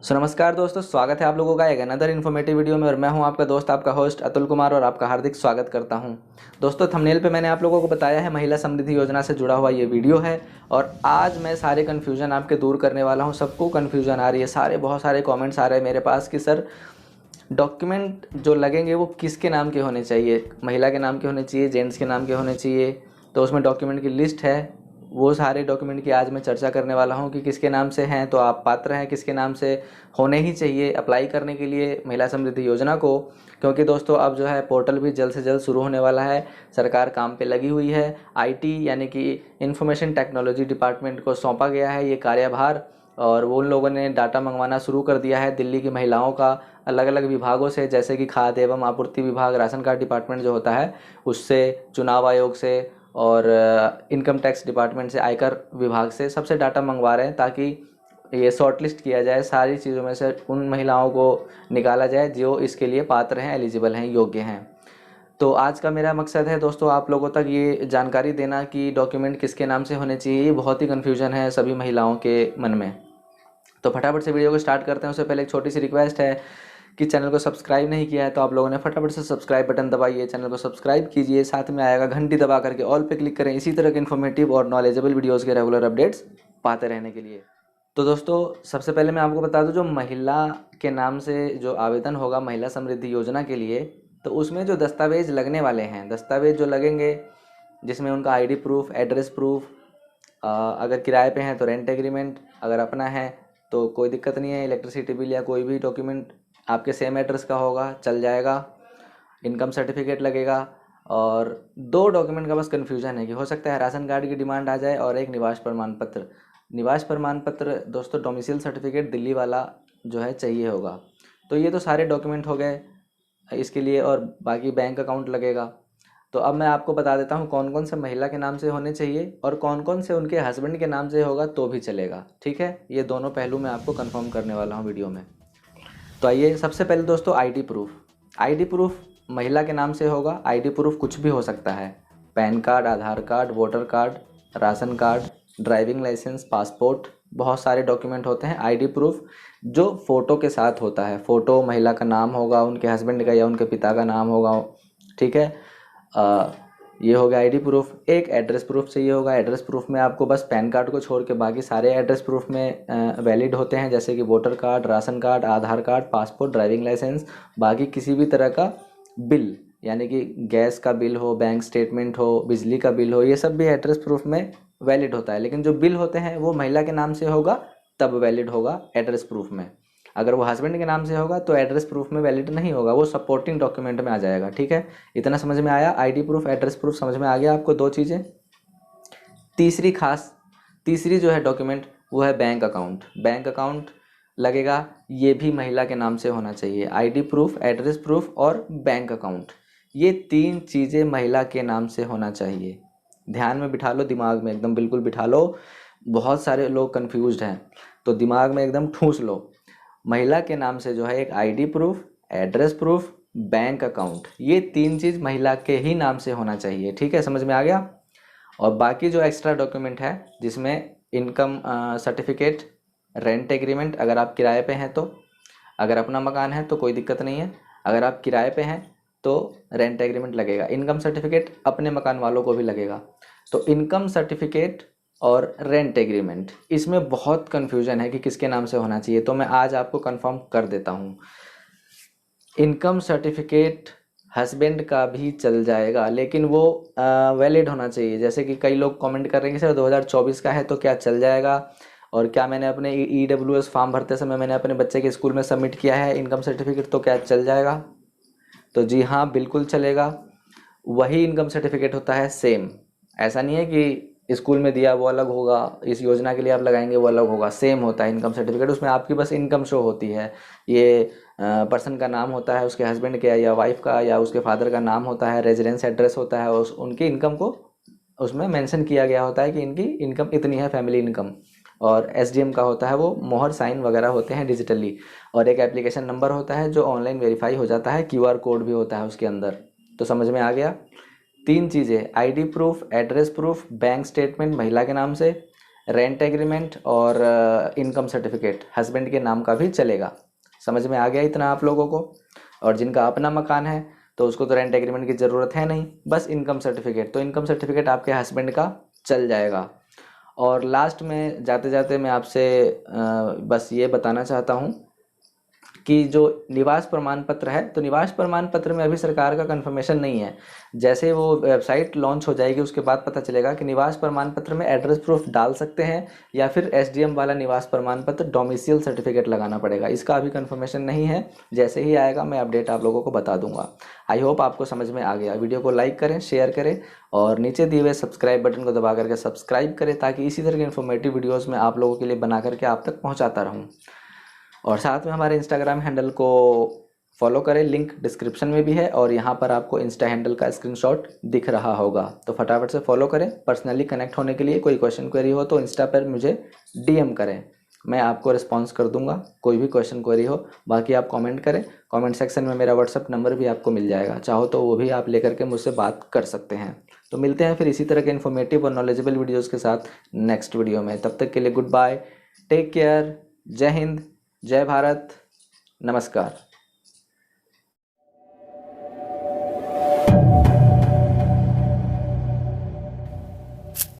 नमस्कार दोस्तों, स्वागत है आप लोगों का एक अनदर इन्फॉर्मेटिव वीडियो में। और मैं हूं आपका दोस्त, आपका होस्ट अतुल कुमार, और आपका हार्दिक स्वागत करता हूं। दोस्तों, थंबनेल पे मैंने आप लोगों को बताया है महिला समृद्धि योजना से जुड़ा हुआ ये वीडियो है। और आज मैं सारे कन्फ्यूजन आपके दूर करने वाला हूं। सबको कन्फ्यूजन आ रही है, बहुत सारे कॉमेंट्स आ रहे हैं मेरे पास कि सर डॉक्यूमेंट जो लगेंगे वो किसके नाम के होने चाहिए, महिला के नाम के होने चाहिए, जेंट्स के नाम के होने चाहिए। तो उसमें डॉक्यूमेंट की लिस्ट है, वो सारे डॉक्यूमेंट की आज मैं चर्चा करने वाला हूं कि किसके नाम से हैं तो आप पात्र हैं, किसके नाम से होने ही चाहिए अप्लाई करने के लिए महिला समृद्धि योजना को। क्योंकि दोस्तों अब जो है पोर्टल भी जल्द से जल्द शुरू होने वाला है, सरकार काम पे लगी हुई है। आईटी यानी कि इंफॉर्मेशन टेक्नोलॉजी डिपार्टमेंट को सौंपा गया है ये कार्यभार, और वो उन लोगों ने डाटा मंगवाना शुरू कर दिया है दिल्ली की महिलाओं का अलग अलग विभागों से, जैसे कि खाद्य एवं आपूर्ति विभाग, राशन कार्ड डिपार्टमेंट जो होता है उससे, चुनाव आयोग से, और इनकम टैक्स डिपार्टमेंट से, आयकर विभाग से, सबसे डाटा मंगवा रहे हैं ताकि ये शॉर्टलिस्ट किया जाए, सारी चीज़ों में से उन महिलाओं को निकाला जाए जो इसके लिए पात्र हैं, एलिजिबल हैं, योग्य हैं। तो आज का मेरा मकसद है दोस्तों आप लोगों तक ये जानकारी देना कि डॉक्यूमेंट किसके नाम से होने चाहिए। ये बहुत ही कन्फ्यूजन है सभी महिलाओं के मन में। तो फटाफट से वीडियो को स्टार्ट करते हैं। उससे पहले एक छोटी सी रिक्वेस्ट है कि चैनल को सब्सक्राइब नहीं किया है तो आप लोगों ने फटाफट से सब्सक्राइब बटन दबाइए, चैनल को सब्सक्राइब कीजिए, साथ में आएगा घंटी दबा करके ऑल पे क्लिक करें इसी तरह के इन्फॉर्मेटिव और नॉलेजेबल वीडियोज़ के रेगुलर अपडेट्स पाते रहने के लिए। तो दोस्तों सबसे पहले मैं आपको बता दूं, जो महिला के नाम से जो आवेदन होगा महिला समृद्धि योजना के लिए, तो उसमें जो दस्तावेज लगने वाले हैं, दस्तावेज जो लगेंगे जिसमें उनका आईडी प्रूफ, एड्रेस प्रूफ, अगर किराए पे हैं तो रेंट एग्रीमेंट, अगर अपना है तो कोई दिक्कत नहीं है, इलेक्ट्रिसिटी बिल या कोई भी डॉक्यूमेंट आपके सेम एड्रेस का होगा चल जाएगा। इनकम सर्टिफिकेट लगेगा। और दो डॉक्यूमेंट का बस कन्फ्यूजन है कि हो सकता है राशन कार्ड की डिमांड आ जाए और एक निवास प्रमाण पत्र। निवास प्रमाण पत्र दोस्तों डोमिसाइल सर्टिफिकेट दिल्ली वाला जो है चाहिए होगा। तो ये तो सारे डॉक्यूमेंट हो गए इसके लिए, और बाकी बैंक अकाउंट लगेगा। तो अब मैं आपको बता देता हूँ कौन कौन से महिला के नाम से होने चाहिए और कौन कौन से उनके हस्बैंड के नाम से होगा तो भी चलेगा। ठीक है, ये दोनों पहलू मैं आपको कंफर्म करने वाला हूँ वीडियो में। तो आइए, सबसे पहले दोस्तों आईडी प्रूफ। आईडी प्रूफ महिला के नाम से होगा। आईडी प्रूफ कुछ भी हो सकता है, PAN card, Aadhaar card, voter card, ration card, driving licence, passport, बहुत सारे डॉक्यूमेंट होते हैं। आईडी प्रूफ जो फ़ोटो के साथ होता है, फ़ोटो महिला का नाम होगा, उनके हस्बैंड का या उनके पिता का नाम होगा। ठीक है, ये हो गया आईडी प्रूफ। एक एड्रेस प्रूफ चाहिए होगा। एड्रेस प्रूफ में आपको बस पैन कार्ड को छोड़ के बाकी सारे एड्रेस प्रूफ में वैलिड होते हैं, जैसे कि voter card, ration card, Aadhaar card, passport, driving licence. बाकी किसी भी तरह का बिल, यानी कि गैस का बिल हो, बैंक स्टेटमेंट हो, बिजली का बिल हो, ये सब भी एड्रेस प्रूफ में वैलिड होता है। लेकिन जो बिल होते हैं वो महिला के नाम से होगा तब वैलिड होगा एड्रेस प्रूफ में। अगर वो हस्बैंड के नाम से होगा तो एड्रेस प्रूफ में वैलिड नहीं होगा, वो सपोर्टिंग डॉक्यूमेंट में आ जाएगा। ठीक है, इतना समझ में आया? आईडी प्रूफ, एड्रेस प्रूफ समझ में आ गया आपको, दो चीज़ें। तीसरी जो है डॉक्यूमेंट वो है बैंक अकाउंट। बैंक अकाउंट लगेगा, ये भी महिला के नाम से होना चाहिए। आईडी प्रूफ, एड्रेस प्रूफ और बैंक अकाउंट, ये तीन चीज़ें महिला के नाम से होना चाहिए। ध्यान में बिठा लो, दिमाग में एकदम बिल्कुल बिठा लो। बहुत सारे लोग कन्फ्यूज्ड हैं, तो दिमाग में एकदम ठूंस लो। महिला के नाम से जो है एक ID proof, address proof, bank account, ये तीन चीज़ महिला के ही नाम से होना चाहिए। ठीक है, समझ में आ गया? और बाकी जो एक्स्ट्रा डॉक्यूमेंट है जिसमें इनकम सर्टिफिकेट, रेंट एग्रीमेंट अगर आप किराए पे हैं तो, अगर अपना मकान है तो कोई दिक्कत नहीं है, अगर आप किराए पे हैं तो रेंट एग्रीमेंट लगेगा। इनकम सर्टिफिकेट अपने मकान वालों को भी लगेगा। तो इनकम सर्टिफिकेट और रेंट एग्रीमेंट, इसमें बहुत कन्फ्यूजन है कि किसके नाम से होना चाहिए, तो मैं आज आपको कंफर्म कर देता हूँ। इनकम सर्टिफिकेट हस्बैंड का भी चल जाएगा, लेकिन वो वैलिड होना चाहिए। जैसे कि कई लोग कमेंट कर रहे हैं कि सर 2024 का है तो क्या चल जाएगा, और क्या मैंने अपने EWS फॉर्म भरते समय मैंने अपने बच्चे के स्कूल में सबमिट किया है इनकम सर्टिफिकेट, तो क्या चल जाएगा? तो जी हाँ, बिल्कुल चलेगा। वही इनकम सर्टिफिकेट होता है, सेम। ऐसा नहीं है कि स्कूल में दिया वो अलग होगा, इस योजना के लिए आप लगाएंगे वो अलग होगा, सेम होता है इनकम सर्टिफिकेट। उसमें आपकी बस इनकम शो होती है, ये पर्सन का नाम होता है, उसके हस्बैंड का या वाइफ का या उसके फादर का नाम होता है, रेजिडेंस एड्रेस होता है, उनकी इनकम को उसमें मेंशन किया गया होता है कि इनकी इनकम इतनी है, फैमिली इनकम। और SDM का होता है वो मोहर साइन वगैरह होते हैं डिजिटली, और एक एप्लीकेशन नंबर होता है जो ऑनलाइन वेरीफाई हो जाता है, QR कोड भी होता है उसके अंदर। तो समझ में आ गया? तीन चीज़ें, ID proof, address proof, bank statement महिला के नाम से, रेंट एग्रीमेंट और इनकम सर्टिफिकेट हस्बैंड के नाम का भी चलेगा। समझ में आ गया इतना आप लोगों को। और जिनका अपना मकान है तो उसको तो रेंट एग्रीमेंट की ज़रूरत है नहीं, बस इनकम सर्टिफिकेट, तो इनकम सर्टिफिकेट आपके हस्बैंड का चल जाएगा। और लास्ट में जाते जाते मैं आपसे बस ये बताना चाहता हूँ कि जो निवास प्रमाण पत्र है, तो निवास प्रमाण पत्र में अभी सरकार का कंफर्मेशन नहीं है। जैसे वो वेबसाइट लॉन्च हो जाएगी उसके बाद पता चलेगा कि निवास प्रमाण पत्र में एड्रेस प्रूफ डाल सकते हैं या फिर एसडीएम वाला निवास प्रमाण पत्र डोमिसियल सर्टिफिकेट लगाना पड़ेगा। इसका अभी कंफर्मेशन नहीं है, जैसे ही आएगा मैं अपडेट आप लोगों को बता दूंगा। आई होप आपको समझ में आ गया। वीडियो को लाइक करें, शेयर करें और नीचे दिए हुए सब्सक्राइब बटन को दबा करके सब्सक्राइब करें, ताकि इसी तरह के इन्फॉर्मेटिव वीडियोज़ मैं आप लोगों के लिए बना करके आप तक पहुँचाता रहूँ। और साथ में हमारे इंस्टाग्राम हैंडल को फॉलो करें, लिंक डिस्क्रिप्शन में भी है और यहाँ पर आपको इंस्टा हैंडल का स्क्रीनशॉट दिख रहा होगा, तो फटाफट से फॉलो करें। पर्सनली कनेक्ट होने के लिए कोई क्वेश्चन क्वेरी हो तो इंस्टा पर मुझे डीएम करें, मैं आपको रिस्पॉन्स कर दूंगा कोई भी क्वेश्चन क्वेरी हो। बाकी आप कमेंट करें, कमेंट सेक्शन में मेरा व्हाट्सअप नंबर भी आपको मिल जाएगा, चाहो तो वो भी आप लेकर के मुझसे बात कर सकते हैं। तो मिलते हैं फिर इसी तरह के इन्फॉर्मेटिव और नॉलेजेबल वीडियोज़ के साथ नेक्स्ट वीडियो में। तब तक के लिए गुड बाय, टेक केयर, जय हिंद, जय भारत, नमस्कार।